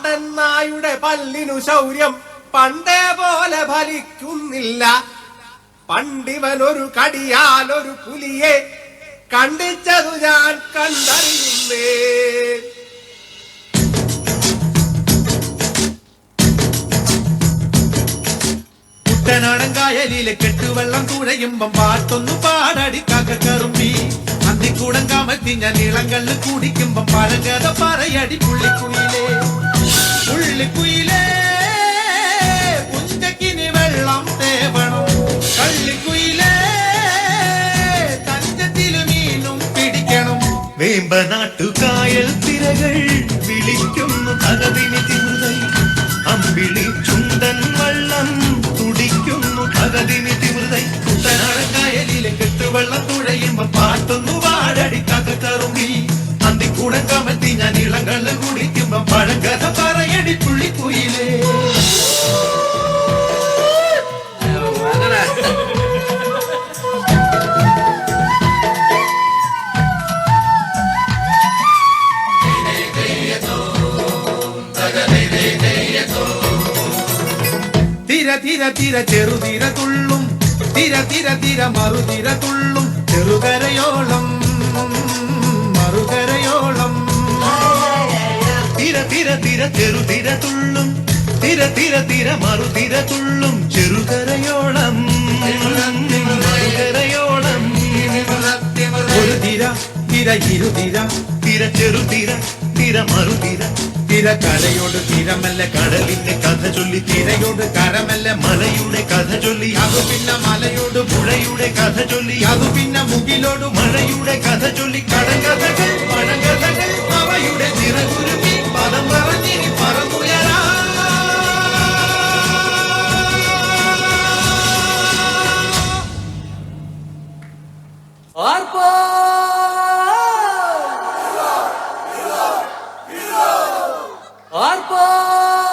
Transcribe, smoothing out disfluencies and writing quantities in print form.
പാണ്ടൻ നായുടെ പല്ലിനു ശൗര്യം പണ്ടേ പോലെ ഫലിക്കുന്നില്ല. പണ്ടിവനൊരു കടിയാലൊരു പുലിയെ കണ്ടിച്ചതു ഞാൻ കണ്ടറിയുന്നേ. കുട്ടനാടൻ കായലിലെ കെട്ടുവെള്ളം തുഴയുമ്പം പാട്ടൊന്നു പാടടി കാക്കക്കറുമ്പി. അന്തിക്കൂടം കമത്തി ഞാൻ നീളങ്കള്ള് കുടിക്കുമ്പം പഴങ്കഥ പറയടി പുള്ളിക്കുയിലേ. പുള്ളിക്കുയിലേ പുഞ്ചക്കിനി വെള്ളം തേവണം. കള്ളിക്കുയിലേ തഞ്ചത്തില് മീനും പിടിക്കണം. വേമ്പനാട്ടുകായൽ തിരകൾ വിളിക്കുന്നു തകതിനി തിമിർതൈ. അമ്പിളി ചുണ്ടൻ വള്ളം തുടിക്കുന്നു തകതിനി തിമിർതൈ. കുട്ടനാടൻ കായലിലെ കെട്ടുവെള്ളം തുഴയുമ്പം പാട്ടൊന്നു പാടടി കാക്കക്കറുമ്പി. അന്തിക്കൂടം കമത്തി ഞാൻ ഇളങ്കള്ള് കുടിക്കുമ്പം പഴങ്കഥ പറയടി പുള്ളിക്കുയിലേ. തിര തിര തിര ചെറുതിര തുള്ളും തിര തിര തിര മറുതിര തുള്ളും ചെറുകരയോളം മറുകരയോളം. തിര തിര തിര ചെറുതിര തുള്ളും തിര തിര തിര മറുതിര തുള്ളും ചെറുകരയോളം മറുകരയോളം. ഒരു തിര തിര ഇരുതിര തിര ചെറുതിര തിര മറുതിര. തിര കരയോട് തിരമല്ല കടലിന്റെ കഥ ചൊല്ലി തിരയോട് കരമല്ല മലയുടെ കഥ ചൊല്ലി. അതു പിന്നെ മലയോട് പുഴയുടെ കഥ ചൊല്ലി. അതു പിന്നെ മുകിലോട് മഴയുടെ കഥ ചൊല്ലി. കടങ്കഥകൾ പഴങ്കഥകൾ അവയുടെ ചിറകുരുമി പദം പറഞ്ഞിനി പറന്നുയരാ. Arpa!